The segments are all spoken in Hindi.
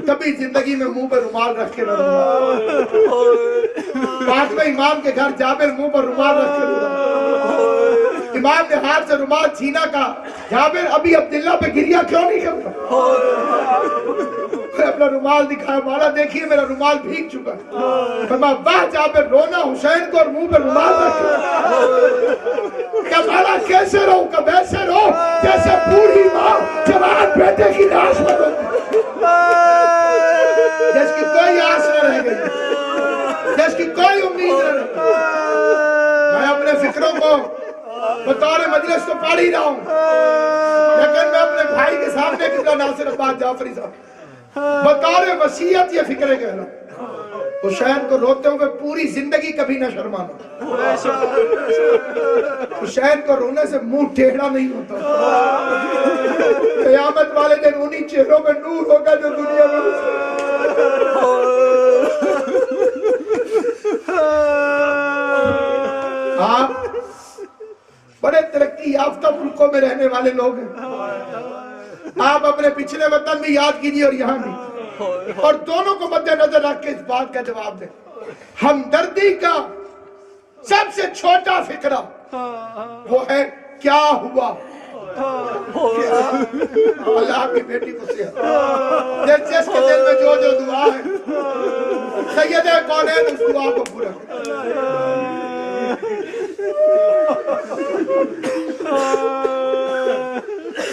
कभी जिंदगी में मुंह पर रुमाल रख के न रोना। पांचवें इमाम के घर जाबिर मुंह पर रुमाल रख के रोना। इमाम ने हाथ से रुमाल छीना का, जाबिर अभी अब्दुल्ला पे गिरिया क्यों नहीं करता? अपना रुमाल दिखाया, मौला देखिए मेरा रुमाल भीग चुका है। फरमाया वाह जाबिर, रोना हुसैन को और मुंह पर रुमाल रख। क्या मौला कैसे रो, कब ऐसे रो जैसे पूरी माँ जवान बेटे की लाश पर रो, जिसकी कोई आस न रह गई, जिसकी कोई उम्मीद न रह गई। मैं अपने फिक्रों को बतौर मजलिस तो पढ़ ही रहा हूँ, लेकिन मैं अपने भाई के सामने कितना नासिर अब्बास जाफरी साहब बतौर वसीयत ये फिक्रे कह रहा हूँ, हुसैन को रोते हुए पूरी जिंदगी कभी न शर्माना। हुसैन को रोने से मुंह टेढ़ा नहीं होता। क़यामत वाले दिन उन्हीं चेहरों में नूर होगा जो दुनिया में। आप बड़े तरक्की याफ्ता मुल्कों में रहने वाले लोग हैं। आप अपने पिछले वतन भी याद कीजिए और यहाँ भी, और दोनों को मद्देनजर रख के इस बात का जवाब दें। हमदर्दी का सबसे छोटा फिक्रा वो है क्या हुआ। अल्लाह की बेटी को जिसके दिल में जो जो दुआ है सैयदे कौनैन उस दुआ को पूरा।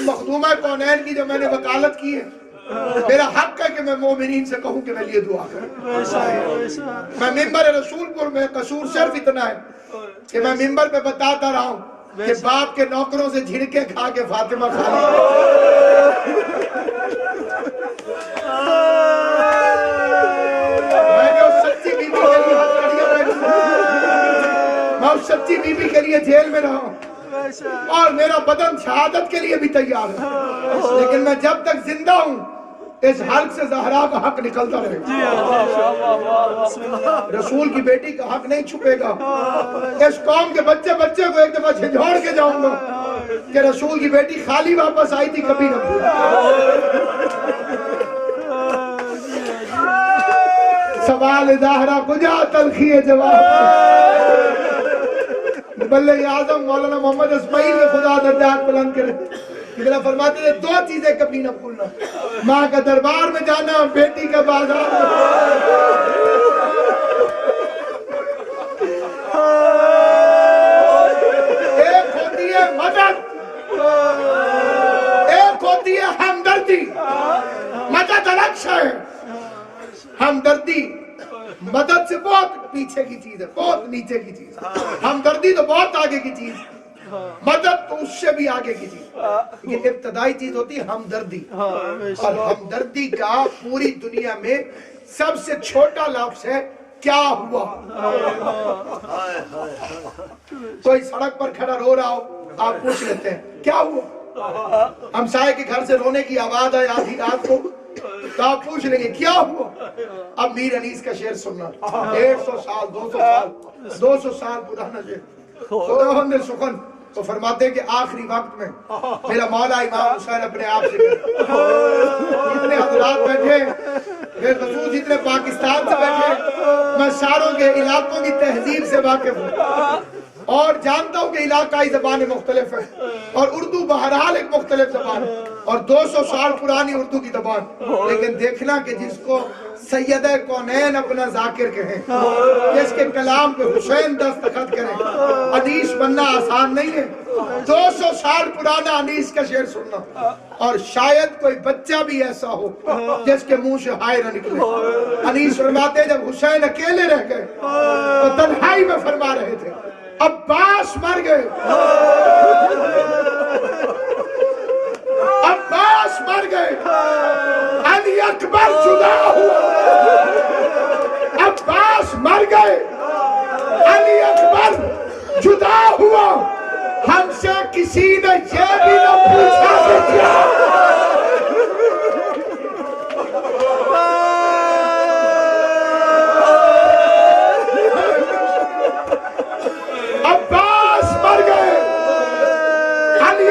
मखदूमा कौनैन की जो मैंने वकालत की है, मेरा हक है कि मैं मोमनइन से कहूं कि मेरे लिए दुआ करें। मैं मिंबर रसूलपुर में कसूर सिर्फ इतना है कि मैं मिंबर पे बताता रहा हूं कि बाप के नौकरों से झिड़के खा के फातिमा खा ली। मैंने उस सच्ची बीबी के लिए मैं उस सच्ची बीबी के लिए जेल में रहा हूं और मेरा बदन शहादत के लिए भी तैयार है, लेकिन मैं जब तक जिंदा हूं इस हक से ज़हरा का हक निकलता रहेगा। रसूल की बेटी का हक नहीं छुपेगा। इस कौम के बच्चे बच्चे को एक दफा झंझोड़ के जाऊंगा कि रसूल की बेटी खाली वापस आई थी, कभी ना भूला। सवाल ज़हरा कुजा तलखी जवाब। बल्ले आज़म मौलाना मोहम्मद इस्माइल ने खुदा दर्जात बुलंद करे, इतना फरमाते थे दो चीजें कभी न भूलना, माँ का दरबार में जाना, बेटी का बाजार में। एक होती है मदद, एक होती है हमदर्दी। मदद अलग है, हमदर्दी मदद से बहुत पीछे की चीज है, बहुत नीचे की चीज। हमदर्दी तो बहुत आगे की चीज, मदद तो उससे भी आगे की चीज। ये इब्तदाई चीज होती है हमदर्दी, और हमदर्दी का पूरी दुनिया में सबसे छोटा लफ्ज़ है क्या हुआ। कोई सड़क पर खड़ा रो रहा हो, आप पूछ लेते हैं क्या हुआ। हमसाये के घर से रोने की आवाज आए आधी रात को, तो आप पूछ लेंगे क्या हुआ। अब मीर अनीस का शेर सुनना, 150 साल 200 साल पुराना शेर। खुदावंद सुखन तो फरमाते हैं कि आखिरी वक्त में मेरा मौला इमाम हुसैन अपने आप से इतने हजरात बैठे, बेखसूस इतने पाकिस्तान से बैठे, मैं सारों के इलाकों की तहजीब से वाकिफ हूँ और जानता हूँ कि इलाकाई ज़बानें मुख्तलिफ हैं और उर्दू बहरहाल एक मुख्तलिफ ज़बान है और 200 साल पुरानी उर्दू की ज़बान। लेकिन देखना कि जिसको सैयदे कौनैन अपना जाकिर कहें, जिसके कलाम पे हुसैन दस्तखत करें, अनीस बनना आसान नहीं है। 200 साल पुराना अनीस का शेर सुनना, और शायद कोई बच्चा भी ऐसा हो जिसके मुंह से हाय न निकले। अनीस फरमाते जब हुसैन अकेले रह गए तो तन्हाई में फरमा रहे थे अब्बास मर गए, अब्बास मर गए, अली अकबर जुदा हुआ, अब्बास मर गए, अली अकबर जुदा हुआ, हमसे किसी ने ये भी न पूछा कि क्या।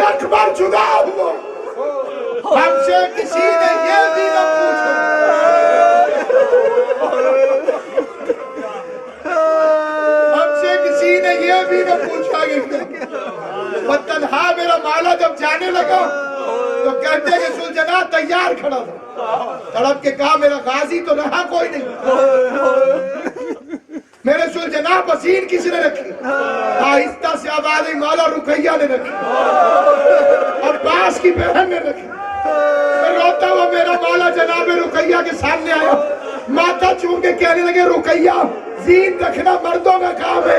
अकबर जुदा हुआ, हमसे किसी ने ये भी न पूछा तैयार खड़ा था, तड़प के कहा मेरा गाजी तो रहा कोई नहीं, मेरे सुलझना पसीन किसने रखी? आहिस्ता से आवाज आई मौला रुकैया ने रखी और पास की बहन ने रखी। रोता हुआ मेरा मौला जनाब रुकैया के सामने आया, माथा चूम के कहने लगे रुकैया जीन रखना मर्दों का काम है,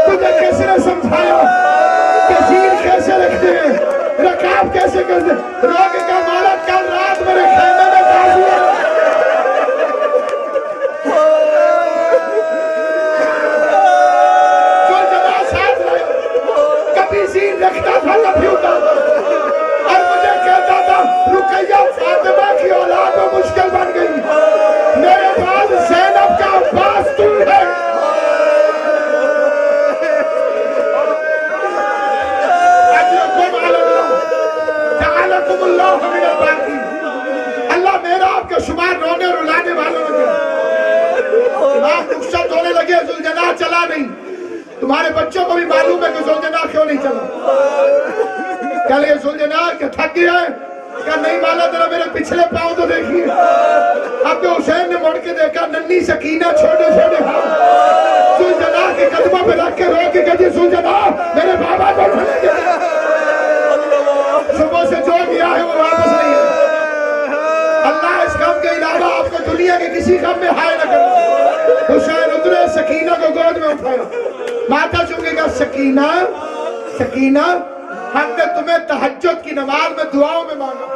तुझे किसने समझाया कि जीन कैसे रखते हैं, रकाब कैसे करते? रोक का मौला कल रात मेरे खेमे में गाजी है, जो जना साथ लाया, कभी जीन रखता था कभी उतारता और मुझे कहता था रुकैया फातिमा की औलाद में मुश्किल बन गई, मेरे बाद ज़ैनब का अब्बास तू है। अल्लाह मेरा आपका शुमार रोने रुलाने वालों में किया। इमाम रुखसत होने लगे, जुलजना चला नहीं। तुम्हारे बच्चों को भी मालूम है कि जुलजना क्यों नहीं चला। क्या लगे जुलजना क्या थक गया है? क्या नहीं माना तेरा मेरे पिछले पाँव तो देखिए। अब तो हुसैन ने मुड़ के देखा, नन्ही सकीना छोटे छोटे हाथ जुलजना के कदमों पे रख के रो के कहती जुलजना मेरे बाबा को भूलेंगे। सुबह से जो किया है वो वापस नहीं है। अल्लाह इस काम के अलावा आपको दुनिया के किसी काम में हाय न करे। हुसैन उतरे, सकीना को गोद में उठाया, माथा चूमेगा सकीना सकीना हमने तुम्हें तहज्जुद की नमाज में दुआओं में मांगा।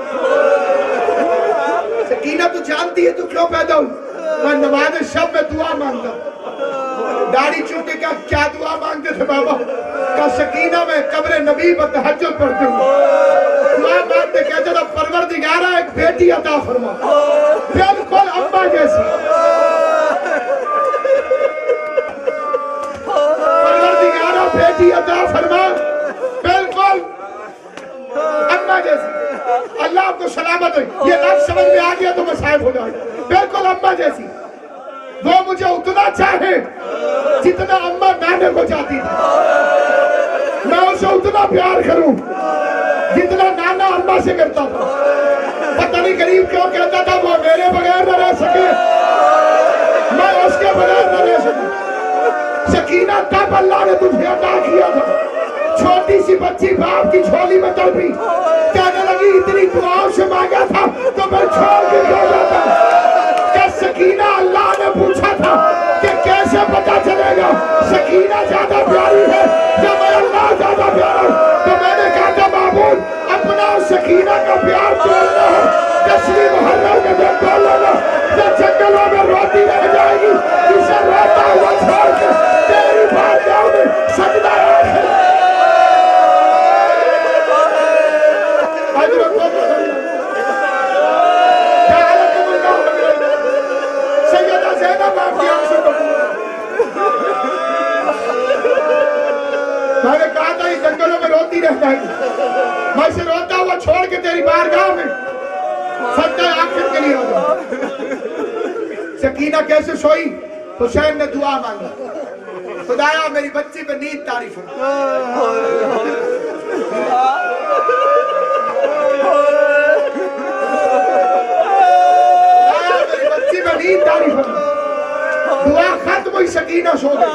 सकीना तू जानती है तू क्यों पैदा हुई? मैं नमाज शब में दुआ मांगता। दाढ़ी चूके क्या दुआ मांगते थे बाबा? का सकीना में कब्र नबी पर तहज्जुद पढ़ते हुए दुआ मांगते, कहते था परवरदिगारा एक बेटी अता फरमा, बिल्कुल अम्मा जैसी। परवरदिगारा बेटी अता फरमा, बिल्कुल अम्मा जैसी। अल्लाह आपको सलामत हो, ये लफ्ज़ समझ में आ गया तो मसाइब हो जाए। बिल्कुल अम्मा जैसी। वो मुझे उतना चाहे जितना अम्मा नाने को चाहती थी, मैं उसे उतना प्यार करूं जितना नाना अम्मा से करता था। पता नहीं गरीब क्यों कहता था वो मेरे बगैर न रह सके, मैं उसके बगैर न रह सकूं। सकीना तब अल्लाह ने तुझे अता किया था। छोटी सी बच्ची बाप की झोली में तड़पी, कहने लगी इतनी दुआओं से मांगा था तो मैं छोड़ के क्यों जाता। क्या सकीना अल्लाह ने पूछा था कि कैसे पता चलेगा सकीना ज्यादा प्यारी है या मैं अल्लाह ज्यादा प्यारा हूं? तो मैंने कहा था माबूद अपना सकीना का प्यार तोड़ना है, दसवीं मुहर्रम के दिन तोड़ लेना, जो जंगलों में रोती रह जाएगी, इसे रोता हुआ छोड़ के तेरी बारगाह में सजदा है। मैंने कहा था इस जंगलों में रोती रह जाएगी, मैं इसे रोता हुआ छोड़ के तेरी बारगाह में सजदा आखिर के लिए आ जाऊं। सकीना कैसे सोई? हुसैन ने दुआ मांगी, खुदाया मेरी बच्ची पे नींद तारीफ हो, मेरी बच्ची पे नींद तारीफ हो। दुआ खत्म हुई, सकीना सो गई।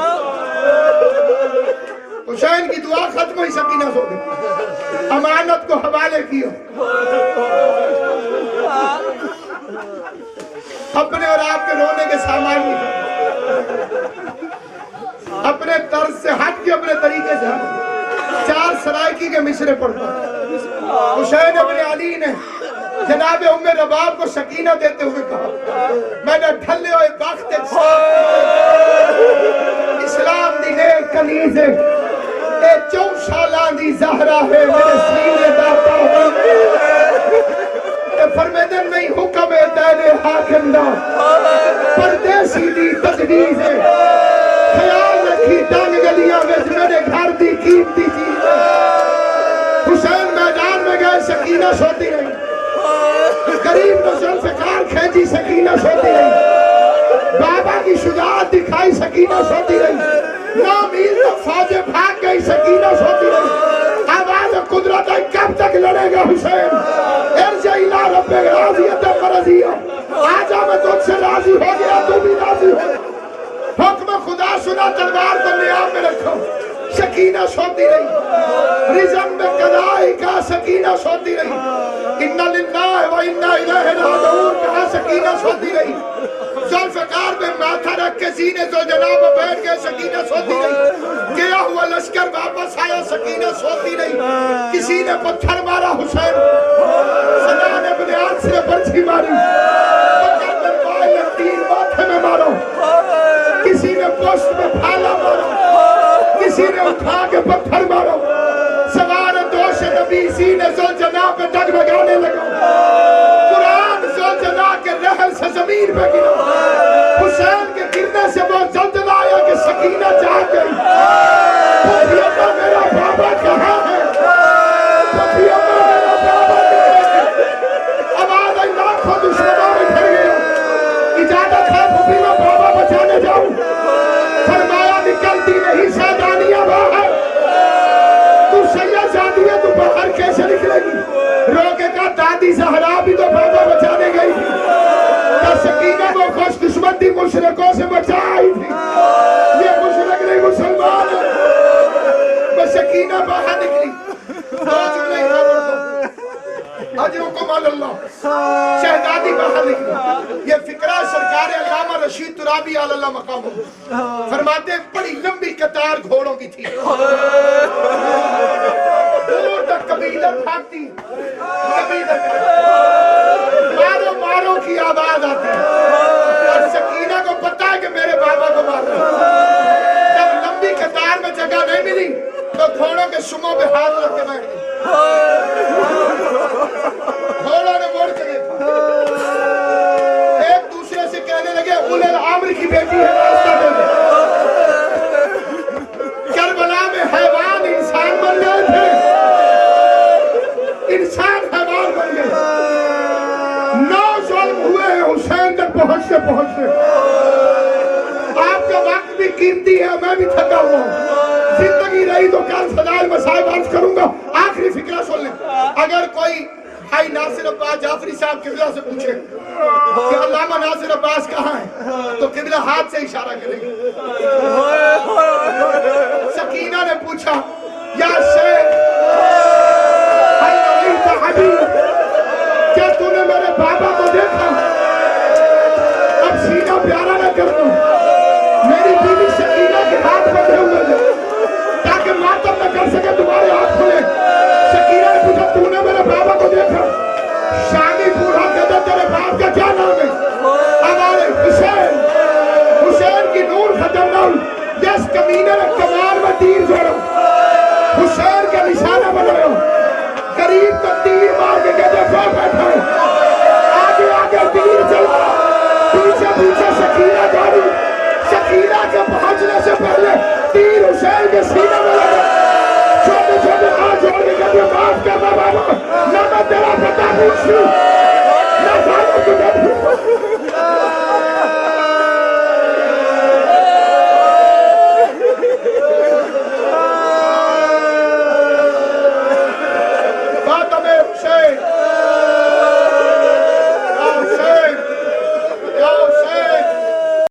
हुसैन की दुआ खत्म हुई, सकीना सो गई। अमानत को हवाले किया, अपने और आपके रोने के सामान निकाले, अपने तर्ज से हट के अपने तरीके से हट। चार सरायकी के मिसरे पढ़ता हुसैन अपने अली ने जनाब उम्मे रबाब को सकीना देते हुए कहा, मैंने ढले हुए वक्त इस्लाम दी नेक कनीज़े ए 4 सालां दी ज़हरा है मेरे सीने दाता ए फरमेदन नहीं हुक्म है तेरे हाकिम दा परदेसी दी तजवीज़ है, ख्याल रखी तंग गलियां में मेरे घर दी कीमती चीज़। हुसैन मैदान में गए, सकीना सोती रही, गरीब को जुल्फ़िकार खींची, सकीना सोती रही, बाबा की शुजाअत दिखाई, सकीना सोती रही, 9 मील तक फौजें भाग गई, सकीना सोती रही, आवाज़ कुदरत है, कब तक लड़ेगा हुसैन? इरजा इला रब्बिक राज़ियतन मरज़िया, आजा मैं तुझसे राजी हो गया, तू भी राजी हो। हुक्म खुदा सुना, तलवार को नियाब में रखो। सकीना सोती रही, रिज़म में कदाई का सकीना सोती रही, इन्ना लिल्लाहि व इन्ना इलैहि राजिऊन कहा सकीना सोती रही। ज़ुल्फ़िकार में माथा रख के सीने तो जनाब बैठ के सकीना सोती रही। गया हुआ लश्कर वापस आया, सकीना सोती रही। किसी ने पत्थर मारा हुसैन, सना ने बुनियाद से बर्छी मारी, तीर माथे में मारो, किसी ने पोस्ट में भाला मारो, किसी ने उठा के पत्थर मारो। सवार दोष नबी सीने ज़ुल्जना पे डगमगाने लगा, कुरान ज़ुल्जना के रहल से जमीन पे गिरा। हुसैन के गिरने से वो ज़ुल्जना आया कि सकीना जाग गई। पुखिया मेरा बाबा कहाँ है? पुखिया मेरा बाबा कहाँ है? आवाज़ आई, लाखों दुश्मनों में घिर गया। इजाजत है पुखी में बाबा बचाने जाऊं? फरमाया निकलती नहीं सैदानियां बाहर। तू सैयद जाती है, तू बाहर कैसे निकलेगी? रोके का दादी ज़हरा भी तो बाबा बचाने गई थी। सकीना को खुश दुश्मन थी, मुशरिकों से बचाई थी। ये मुशरिक नहीं मुसलमान है। बस सकीना बाहर निकली, अजरुकुम अल्लाह, शहजादी बाहर निकली। ये फिक्रा सरकार अल्लामा रशीद तुराबी अल्लाह मकाम फरमाते, बड़ी लंबी कतार घोड़ों की थी, दूर तक कबीला भागती, मारो मारो की आवाज आती है। और सकीना को पता है कि मेरे बाबा को मारो। जब लंबी कतार में जगह नहीं मिली तो घोड़ों के सुमों पे हाथ रख के बैठ गई। घोड़ों ने मोड़ के देखा, एक दूसरे से कहने लगे उलल आमर की बेटी है, रास्ता दे दे। करबला में हैवान इंसान बन गए थे, इंसान हैवान बन गए। 9 जुल्म हुए हैं हुसैन तक पहुंचते पहुंचते। आपका वक्त भी कीमती है, मैं भी थका हुआ हूँ। जिंदगी रही तो कल सदाए मसाइब अर्ज करूंगा। आखिरी फिक्रा सुन लें। अगर कोई भाई नासिर अब्बास जाफरी साहब किबला से पूछे कि अल्लामा नासिर अब्बास कहाँ है, तो किबला हाथ से इशारा करेगी। सकीना ने पूछा, या शेख क्या तूने मेरे बाबा को देखा? अब सीना प्यारा न कर दूं। मेरी बीबी सकीना के हाथ बंधे हुए थे ताकि मातम न कर सके, तुम्हारे हाथ खुले। सकीना ने पूछा, तूने मेरे बाबा को देखा? शादी बूढ़ा कहता, तेरे बाप का क्या